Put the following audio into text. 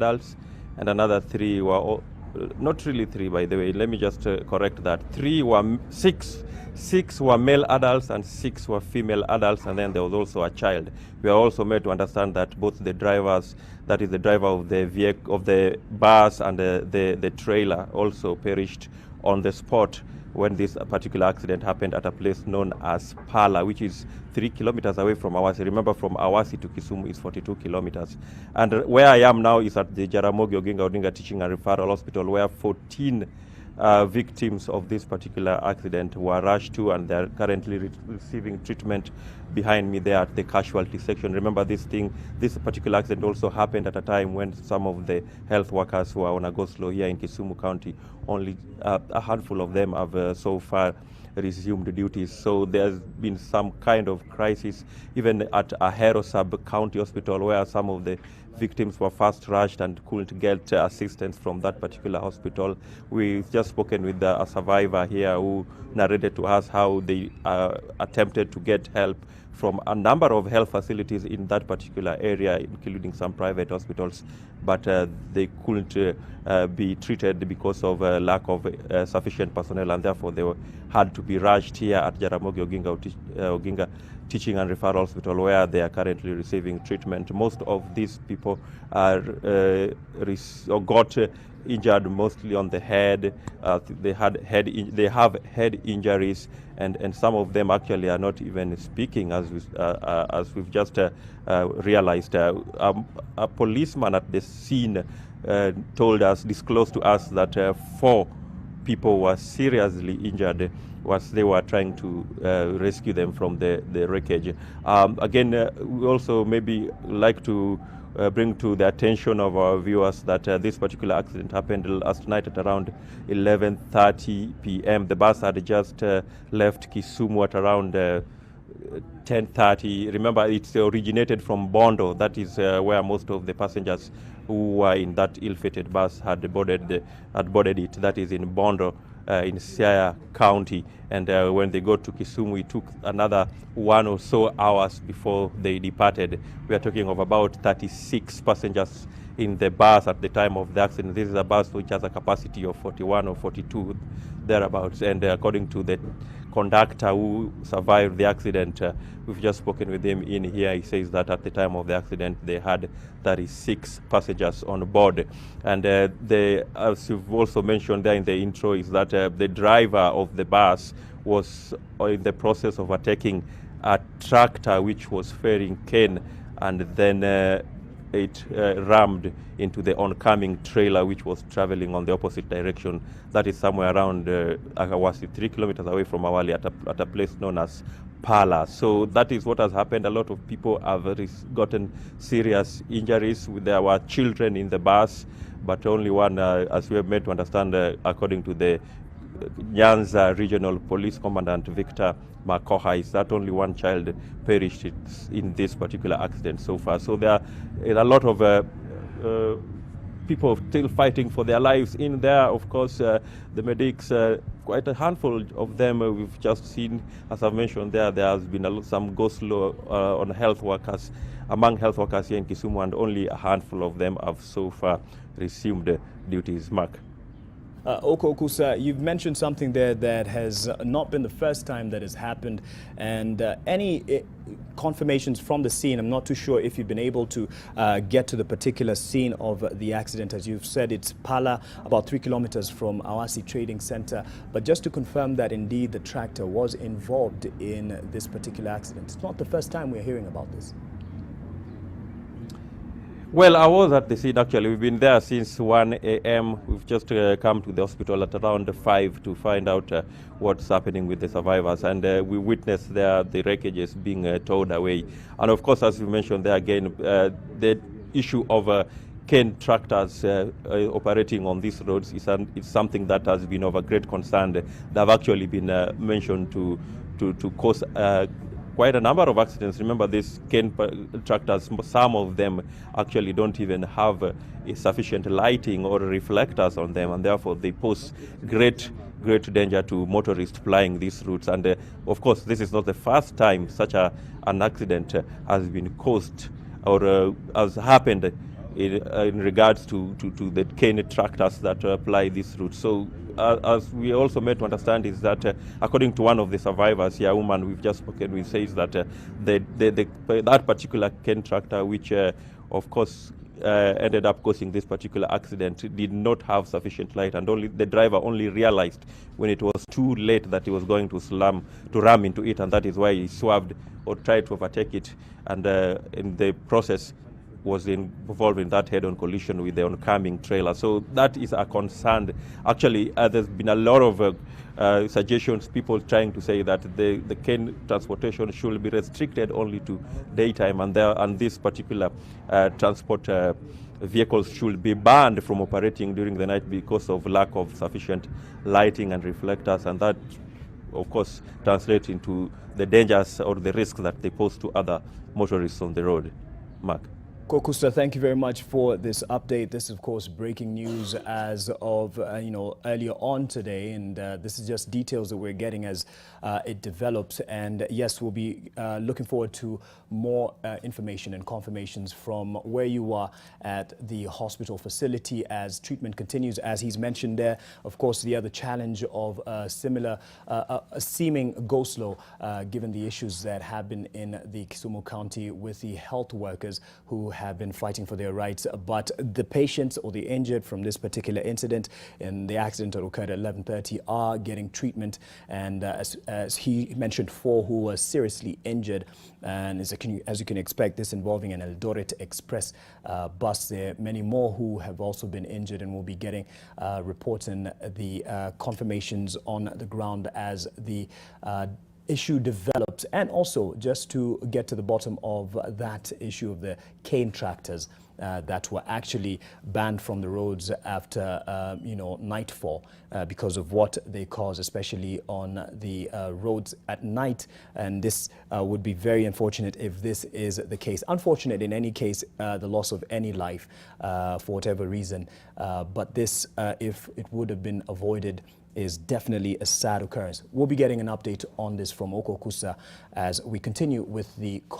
adults, and another 3 were not really 3, by the way. Let me just correct that. 6 were male adults and 6 were female adults, and then there was also a child. We are also made to understand that both the drivers, that is the driver of the vehicle, of the bus, and the trailer, also perished on the spot when this particular accident happened at a place known as Pala, which is 3 kilometers away from Awasi. Remember, from Awasi to Kisumu is 42 kilometers. And where I am now is at the Jaramogi Oginga Odinga Teaching and Referral Hospital, where 14 victims of this particular accident were rushed to, and they're currently receiving treatment behind me there at the casualty section. Remember, this particular accident also happened at a time when some of the health workers who are on a go-slow here in Kisumu County, only a handful of them have so far resumed duties. So there's been some kind of crisis even at Ahero sub-county hospital, where some of the victims were first rushed and couldn't get assistance from that particular hospital. We've just spoken with a survivor here who narrated to us how they attempted to get help from a number of health facilities in that particular area, including some private hospitals, but they couldn't be treated because of lack of sufficient personnel, and therefore they had to be rushed here at Jaramogi Oginga Teaching and Referral Hospital, where they are currently receiving treatment. Most of these people are got injured mostly on the head. They have head injuries, and some of them actually are not even speaking, as we've just realized. A policeman at the scene disclosed to us that 4 people were seriously injured as they were trying to rescue them from the wreckage. Again, we also maybe like to bring to the attention of our viewers that this particular accident happened last night at around 11:30 p.m. The bus had just left Kisumu at around 10:30. Remember, it's originated from Bondo. That is where most of the passengers who were in that ill-fated bus had boarded it. That is in Bondo, in Siaya County. And when they got to Kisumu, it took another 1 or so hours before they departed. We are talking of about 36 passengers in the bus at the time of the accident. This is a bus which has a capacity of 41 or 42 thereabouts. And according to the conductor who survived the accident, we've just spoken with him in here. He says that at the time of the accident they had 36 passengers on board. And as you've also mentioned there in the intro, is that the driver of the bus was in the process of attacking a tractor which was ferrying cane, and then it rammed into the oncoming trailer which was traveling on the opposite direction. That is somewhere around Awasi, 3 kilometers away from Awali, at a place known as Pala. So that is what has happened. A lot of people have gotten serious injuries. There were children in the bus, but only one, as we have made to understand, according to the Nyanza Regional Police Commandant Victor Makoha, is that only one child perished in this particular accident so far. So there are a lot of people still fighting for their lives in there. Of course, the medics, quite a handful of them we've just seen. As I've mentioned there has been some go-slow on health workers, among health workers here in Kisumu, and only a handful of them have so far resumed duties. Mark. Oko Okusa, you've mentioned something there that has not been the first time that has happened, and any confirmations from the scene. I'm not too sure if you've been able to get to the particular scene of the accident. As you've said, it's Pala, about 3 kilometers from Awasi Trading Center. But just to confirm that indeed the tractor was involved in this particular accident. It's not the first time we're hearing about this. Well, I was at the scene actually. We've been there since 1 a.m. We've just come to the hospital at around 5 to find out what's happening with the survivors. And we witnessed there the wreckages being towed away. And of course, as you mentioned there again, the issue of cane tractors operating on these roads is something that has been of a great concern. They have actually been mentioned to cause quite a number of accidents. Remember, these cane tractors, some of them actually don't even have sufficient lighting or reflectors on them, and therefore they pose great danger to motorists plying these routes. And of course, this is not the first time such an accident has been caused or has happened in regards to the cane tractors that apply this route. So as we also made to understand is that according to one of the survivors here, woman we've just spoken with, says that that particular cane tractor, which of course ended up causing this particular accident, did not have sufficient light, and only the driver only realized when it was too late that he was going to ram into it, and that is why he swerved or tried to overtake it, and in the process was involved in that head-on collision with the oncoming trailer. So that is a concern. Actually, there's been a lot of suggestions, people trying to say that the cane transportation should be restricted only to daytime, and this particular transport vehicles should be banned from operating during the night because of lack of sufficient lighting and reflectors, and that of course translates into the dangers or the risks that they pose to other motorists on the road. Mark. Kokusa, thank you very much for this update. This is, of course, breaking news as of, earlier on today. And this is just details that we're getting as it develops. And yes, we'll be looking forward to more information and confirmations from where you are at the hospital facility as treatment continues. As he's mentioned there, of course, the other challenge of similar, a seeming go-slow, given the issues that have been in the Kisumu County with the health workers who have been fighting for their rights. But the patients or the injured from this particular incident and the accident that occurred at 11:30 are getting treatment. And as he mentioned, 4 who were seriously injured. And as you can expect, this involving an Eldoret Express bus. There are many more who have also been injured, and will be getting reports and the confirmations on the ground as the issue develops. And also, just to get to the bottom of that issue of the cane tractors that were actually banned from the roads after nightfall because of what they cause, especially on the roads at night. And this would be very unfortunate if this is the case. Unfortunate in any case, the loss of any life for whatever reason. But this, if it would have been avoided, is definitely a sad occurrence. We'll be getting an update on this from Okokusa as we continue with the